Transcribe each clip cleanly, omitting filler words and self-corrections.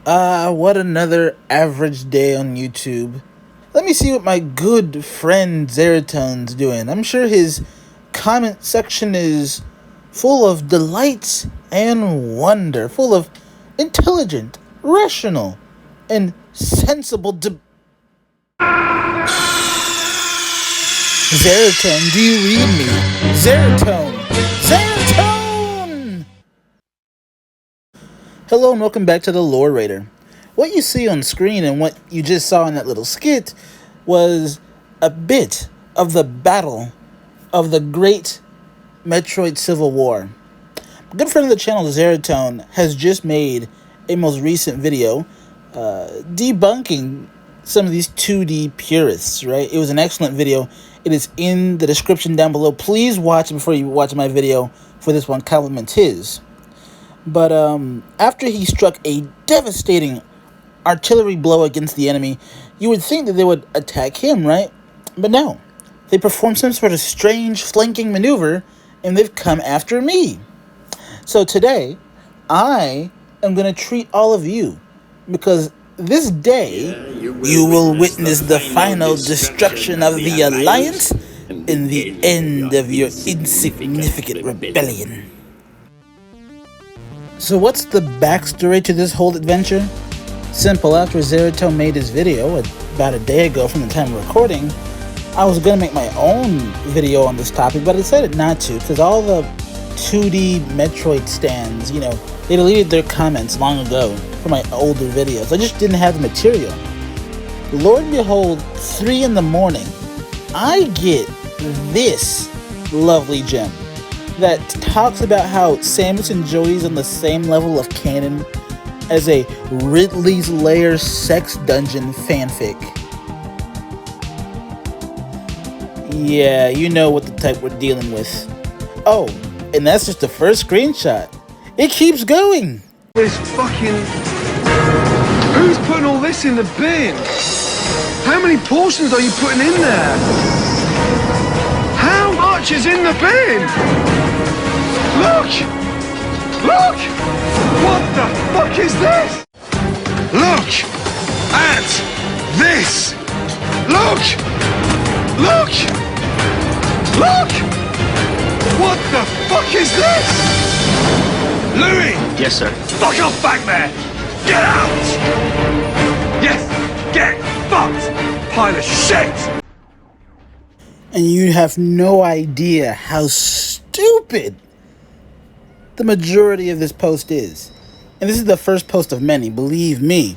What another average day on YouTube. Let me see what my good friend Zeratone's doing. I'm sure his comment section is full of delight and wonder, full of intelligent, rational, and sensible Zeratone, do you read me? Zeratone! Zeratone! Hello and welcome back to the Lore Raider. What you see on screen and what you just saw in that little skit was a bit of the battle of the great Metroid Civil War. A good friend of the channel, Zeratone, has just made a most recent video debunking some of these 2D purists, right? It was an excellent video. It is in the description down below. Please watch it before you watch my video for this one. Compliment his. But after he struck a devastating artillery blow against the enemy, you would think that they would attack him, right? But no. They performed some sort of strange flanking maneuver, and they've come after me. So today, I am going to treat all of you, because this day, you will witness the final destruction of the Alliance and the end of your insignificant rebellion. So what's the backstory to this whole adventure? Simple. After Zeratone made his video about a day ago from the time of recording, I was going to make my own video on this topic, but I decided not to, because all the 2D Metroid stands, they deleted their comments long ago from my older videos. I just didn't have the material. Lord and behold, 3 in the morning, I get this lovely gem that talks about how Samus and Joey's on the same level of canon as a Ridley's Lair sex dungeon fanfic. Yeah, you know what the type we're dealing with. Oh, and that's just the first screenshot. It keeps going. This fucking... Who's putting all this in the bin? How many portions are you putting in there? How much is in the bin? Look! Look! What the fuck is this? Look at this! Look! Look! Look! What the fuck is this? Louis! Yes, sir. Fuck off back there! Get out! Yes! Get fucked! Pile of shit! And you have no idea how stupid the majority of this post is. And this is the first post of many, believe me.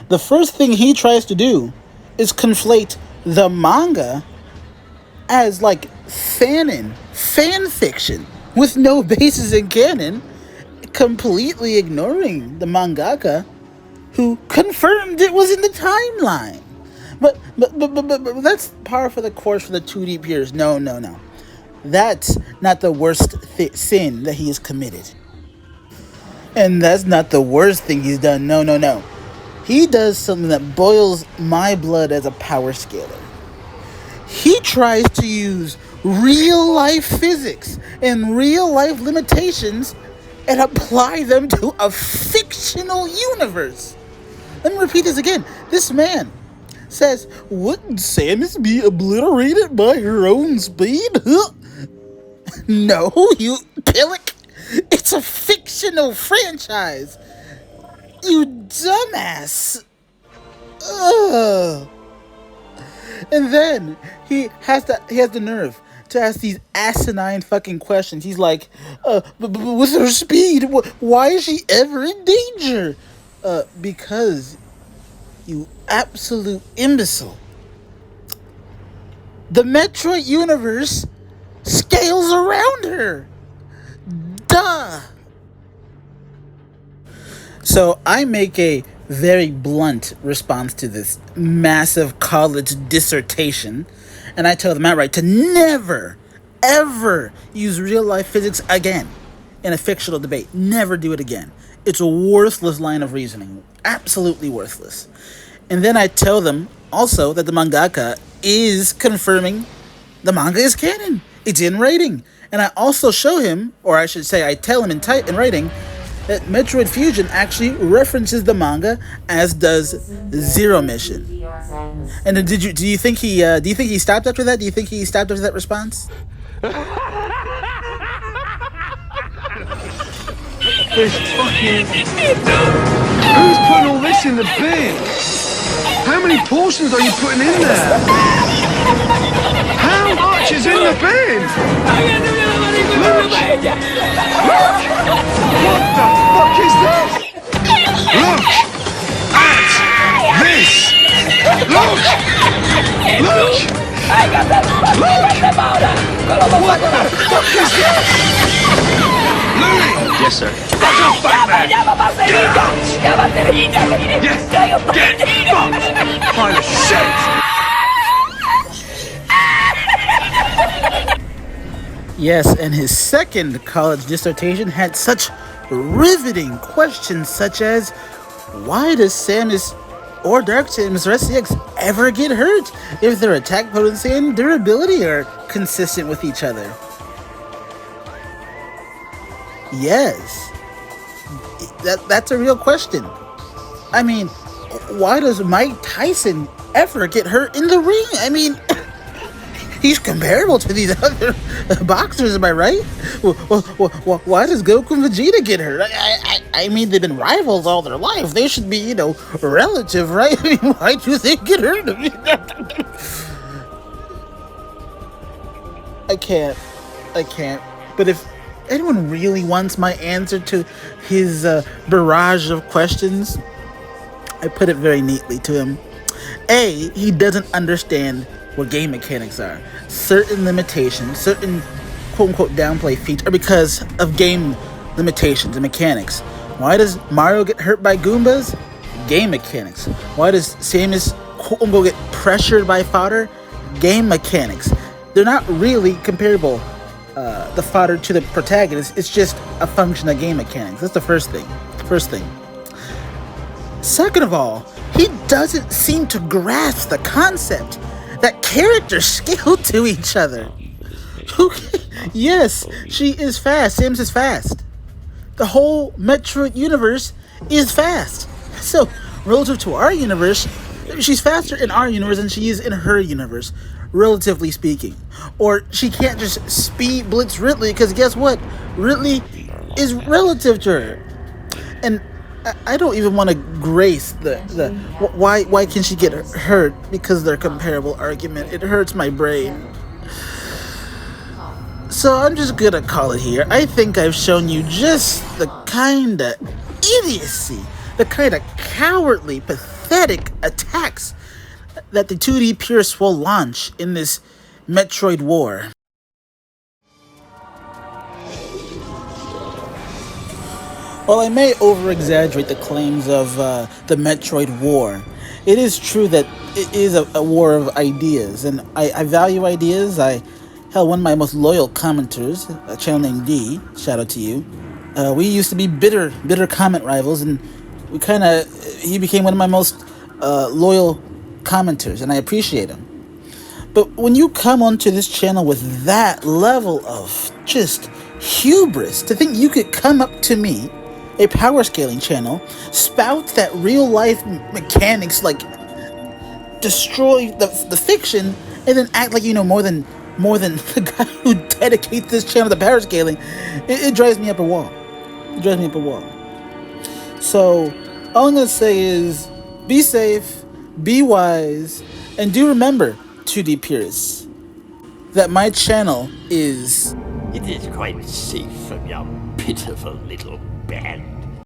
The first thing he tries to do is conflate the manga as like fan fiction with no basis in canon, completely ignoring the mangaka who confirmed it was in the timeline. But that's par for the course for the 2D peers. No. That's not the worst sin that he has committed. And that's not the worst thing he's done. No. He does something that boils my blood as a power scaler. He tries to use real-life physics and real-life limitations and apply them to a fictional universe. Let me repeat this again. This man says, wouldn't Samus be obliterated by her own speed? No, you pillock. It's a fictional franchise. You dumbass. Ugh. And then he has the nerve to ask these asinine fucking questions. He's like, with her speed, why is she ever in danger? Because, you absolute imbecile, the Metroid universe scales around her. Duh. So I make a very blunt response to this massive college dissertation, and I tell them outright to never, ever use real-life physics again in a fictional debate. Never do it again. It's a worthless line of reasoning. Absolutely worthless. And then I tell them also that the mangaka is confirming the manga is canon. It's in writing. And I also show him, or I should say I tell him in writing, that Metroid Fusion actually references the manga, as does Zero Mission. And do you think he stopped after that? Do you think he stopped after that response? This fucking... Who's putting all this in the bin? How many portions are you putting in there? How much is in the bin? Look! Look! What the fuck is this? Look at this! Look! Look! Look! What the fuck is this? Louis! Yes, sir. Fuck off, Batman! Get out! Yes! Get fucked! Pile of shit! Yes, and his second college dissertation had such riveting questions such as, why does Samus or Dark Samus or SCX ever get hurt if their attack potency and durability are consistent with each other? Yes, that's a real question. I mean, why does Mike Tyson ever get hurt in the ring? I mean, he's comparable to these other boxers, am I right? Why does Goku and Vegeta get hurt? I mean, they've been rivals all their life. They should be, relative, right? I mean, why do they get hurt? I can't. But if anyone really wants my answer to his barrage of questions, I put it very neatly to him. A, he doesn't understand what game mechanics are. Certain limitations, certain quote-unquote downplay feats are because of game limitations and mechanics. Why does Mario get hurt by Goombas? Game mechanics. Why does Samus quote-unquote get pressured by fodder? Game mechanics. They're not really comparable, the fodder to the protagonist. It's just a function of game mechanics. That's the first thing. Second of all, he doesn't seem to grasp the concept that characters scale to each other. Yes, she is fast. Samus is fast. The whole Metroid universe is fast. So, relative to our universe, she's faster in our universe than she is in her universe, relatively speaking. Or she can't just speed blitz Ridley, because guess what? Ridley is relative to her. And I don't even want to grace the why can she get hurt because they're comparable argument. It hurts my brain. So I'm just gonna call it here. I think I've shown you just the kind of idiocy, the kind of cowardly, pathetic attacks that the 2D purists will launch in this Metroid war. While I may over-exaggerate the claims of the Metroid War, it is true that it is a war of ideas, and I value ideas. One of my most loyal commenters, a channel named D, shout out to you, we used to be bitter comment rivals, and he became one of my most loyal commenters, and I appreciate him. But when you come onto this channel with that level of just hubris, to think you could come up to me, a power scaling channel, spout that real life mechanics like destroy the fiction, and then act like you know more than the guy who dedicates this channel to power scaling, it drives me up a wall. So all I'm gonna say is be safe, be wise, and do remember, 2D purists, that my channel is... It is quite safe from your pitiful little band.